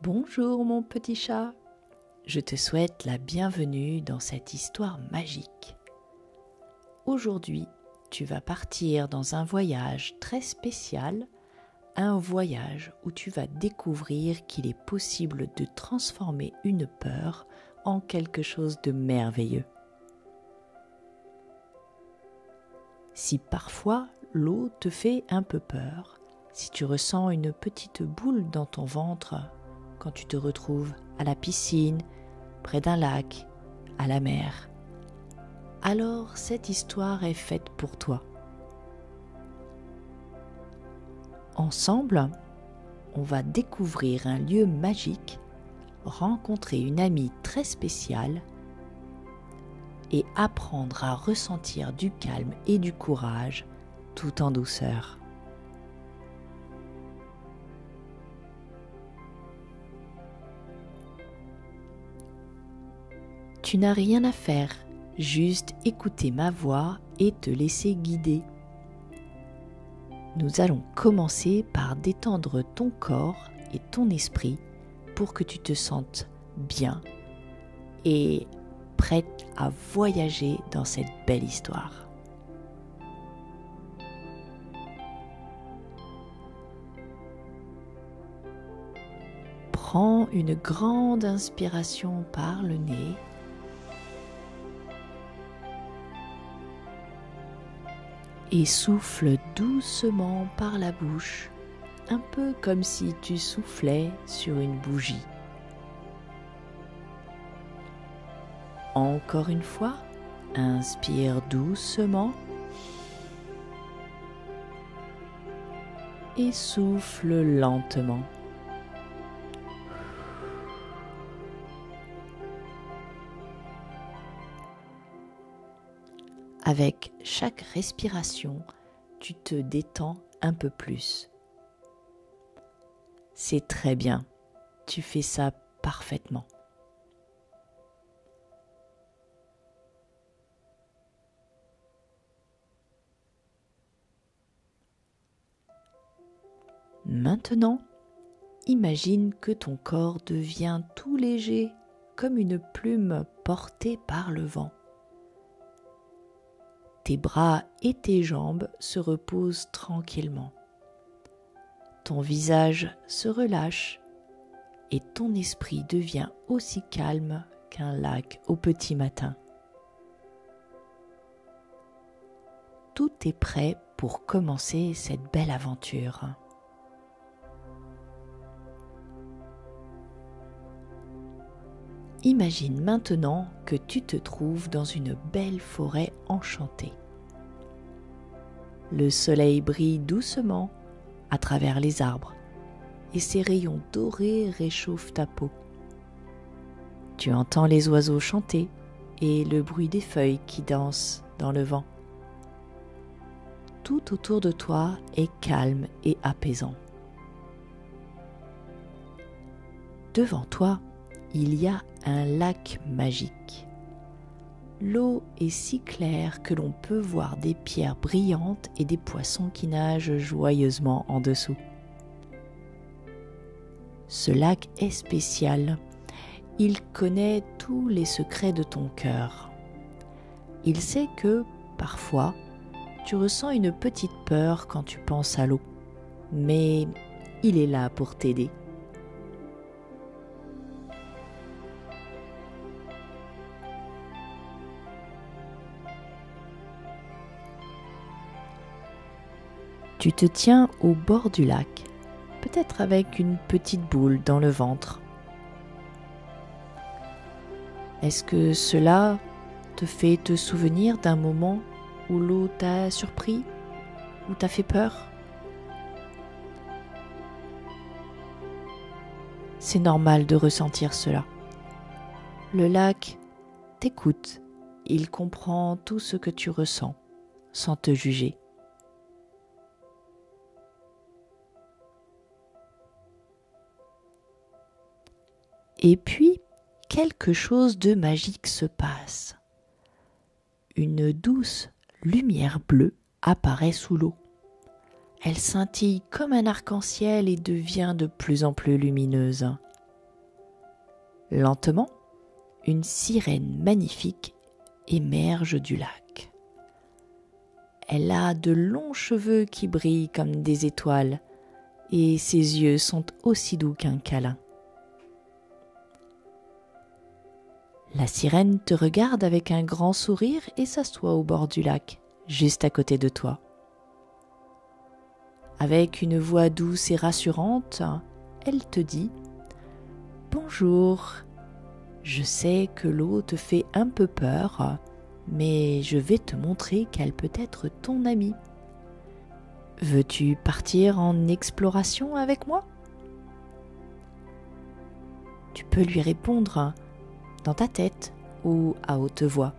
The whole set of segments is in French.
Bonjour mon petit chat, je te souhaite la bienvenue dans cette histoire magique. Aujourd'hui, tu vas partir dans un voyage très spécial, un voyage où tu vas découvrir qu'il est possible de transformer une peur en quelque chose de merveilleux. Si parfois l'eau te fait un peu peur, si tu ressens une petite boule dans ton ventre quand tu te retrouves à la piscine, près d'un lac, à la mer, alors cette histoire est faite pour toi. Ensemble, on va découvrir un lieu magique, rencontrer une amie très spéciale et apprendre à ressentir du calme et du courage tout en douceur. Tu n'as rien à faire, juste écouter ma voix et te laisser guider. Nous allons commencer par détendre ton corps et ton esprit pour que tu te sentes bien et prête à voyager dans cette belle histoire. Prends une grande inspiration par le nez. Et souffle doucement par la bouche, un peu comme si tu soufflais sur une bougie. Encore une fois, inspire doucement et souffle lentement. Avec chaque respiration, tu te détends un peu plus. C'est très bien, tu fais ça parfaitement. Maintenant, imagine que ton corps devient tout léger comme une plume portée par le vent. Tes bras et tes jambes se reposent tranquillement. Ton visage se relâche et ton esprit devient aussi calme qu'un lac au petit matin. Tout est prêt pour commencer cette belle aventure. Imagine maintenant que tu te trouves dans une belle forêt enchantée. Le soleil brille doucement à travers les arbres et ses rayons dorés réchauffent ta peau. Tu entends les oiseaux chanter et le bruit des feuilles qui dansent dans le vent. Tout autour de toi est calme et apaisant. Devant toi, il y a un lac magique. L'eau est si claire que l'on peut voir des pierres brillantes et des poissons qui nagent joyeusement en dessous. Ce lac est spécial. Il connaît tous les secrets de ton cœur. Il sait que, parfois, tu ressens une petite peur quand tu penses à l'eau, mais il est là pour t'aider. Tu te tiens au bord du lac, peut-être avec une petite boule dans le ventre. Est-ce que cela te fait te souvenir d'un moment où l'eau t'a surpris ou t'a fait peur? C'est normal de ressentir cela. Le lac t'écoute, il comprend tout ce que tu ressens sans te juger. Et puis, quelque chose de magique se passe. Une douce lumière bleue apparaît sous l'eau. Elle scintille comme un arc-en-ciel et devient de plus en plus lumineuse. Lentement, une sirène magnifique émerge du lac. Elle a de longs cheveux qui brillent comme des étoiles et ses yeux sont aussi doux qu'un câlin. La sirène te regarde avec un grand sourire et s'assoit au bord du lac, juste à côté de toi. Avec une voix douce et rassurante, elle te dit « Bonjour, je sais que l'eau te fait un peu peur, mais je vais te montrer qu'elle peut être ton amie. Veux-tu partir en exploration avec moi ?» Tu peux lui répondre dans ta tête ou à haute voix.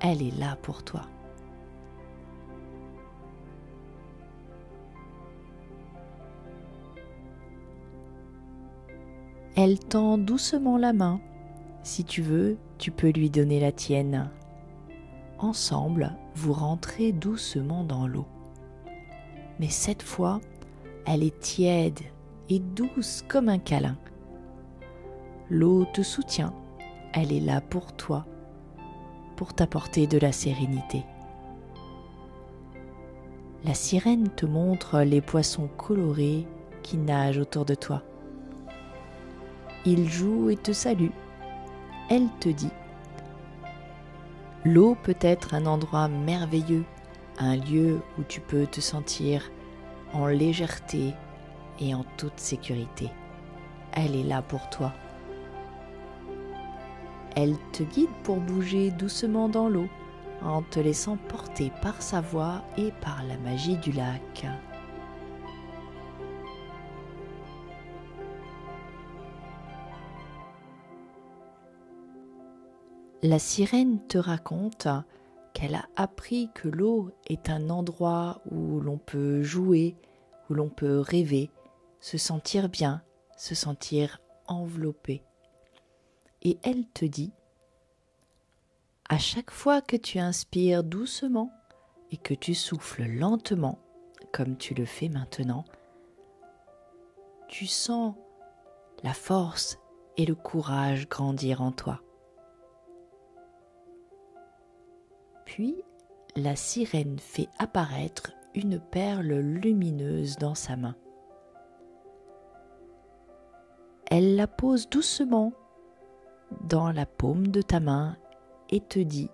Elle est là pour toi. Elle tend doucement la main. Si tu veux, tu peux lui donner la tienne. Ensemble, vous rentrez doucement dans l'eau. Mais cette fois, elle est tiède et douce comme un câlin. L'eau te soutient, elle est là pour toi, pour t'apporter de la sérénité. La sirène te montre les poissons colorés qui nagent autour de toi. Ils jouent et te saluent. Elle te dit « L'eau peut être un endroit merveilleux, un lieu où tu peux te sentir en légèreté et en toute sécurité. Elle est là pour toi. » Elle te guide pour bouger doucement dans l'eau, en te laissant porter par sa voix et par la magie du lac. La sirène te raconte qu'elle a appris que l'eau est un endroit où l'on peut jouer, où l'on peut rêver, se sentir bien, se sentir enveloppé. Et elle te dit, à chaque fois que tu inspires doucement et que tu souffles lentement, comme tu le fais maintenant, tu sens la force et le courage grandir en toi. Puis, la sirène fait apparaître une perle lumineuse dans sa main. Elle la pose doucement dans la paume de ta main et te dit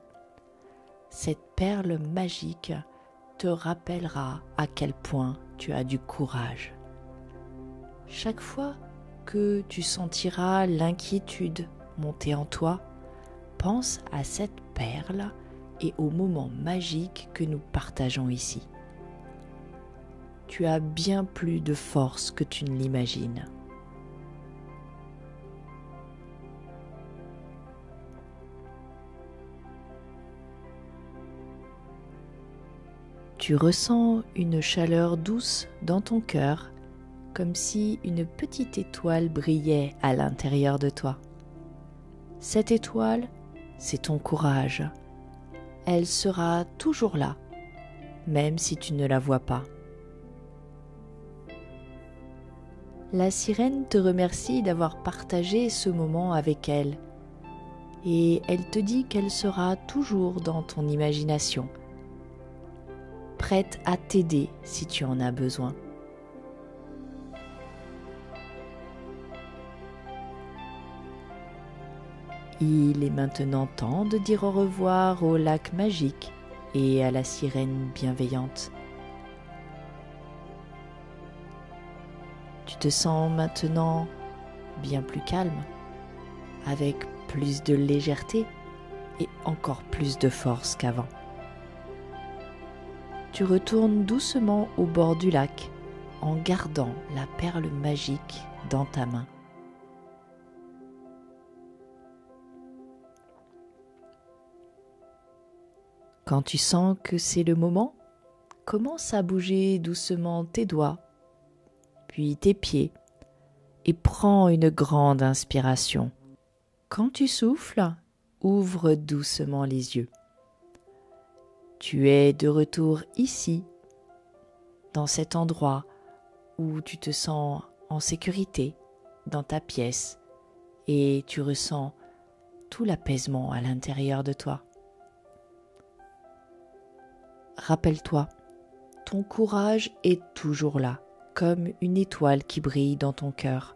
« Cette perle magique te rappellera à quel point tu as du courage. Chaque fois que tu sentiras l'inquiétude monter en toi, pense à cette perle et au moment magique que nous partageons ici. Tu as bien plus de force que tu ne l'imagines. » Tu ressens une chaleur douce dans ton cœur, comme si une petite étoile brillait à l'intérieur de toi. Cette étoile, c'est ton courage. Elle sera toujours là, même si tu ne la vois pas. La sirène te remercie d'avoir partagé ce moment avec elle, et elle te dit qu'elle sera toujours dans ton imagination, prête à t'aider si tu en as besoin. Il est maintenant temps de dire au revoir au lac magique et à la sirène bienveillante. Tu te sens maintenant bien plus calme, avec plus de légèreté et encore plus de force qu'avant. Tu retournes doucement au bord du lac en gardant la perle magique dans ta main. Quand tu sens que c'est le moment, commence à bouger doucement tes doigts, puis tes pieds, et prends une grande inspiration. Quand tu souffles, ouvre doucement les yeux. Tu es de retour ici, dans cet endroit où tu te sens en sécurité, dans ta pièce, et tu ressens tout l'apaisement à l'intérieur de toi. Rappelle-toi, ton courage est toujours là, comme une étoile qui brille dans ton cœur.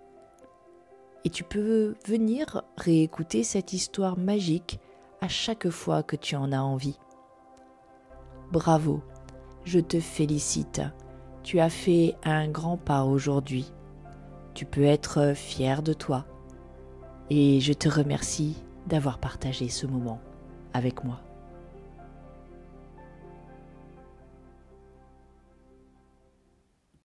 Et tu peux venir réécouter cette histoire magique à chaque fois que tu en as envie. Bravo, je te félicite. Tu as fait un grand pas aujourd'hui. Tu peux être fier de toi. Et je te remercie d'avoir partagé ce moment avec moi.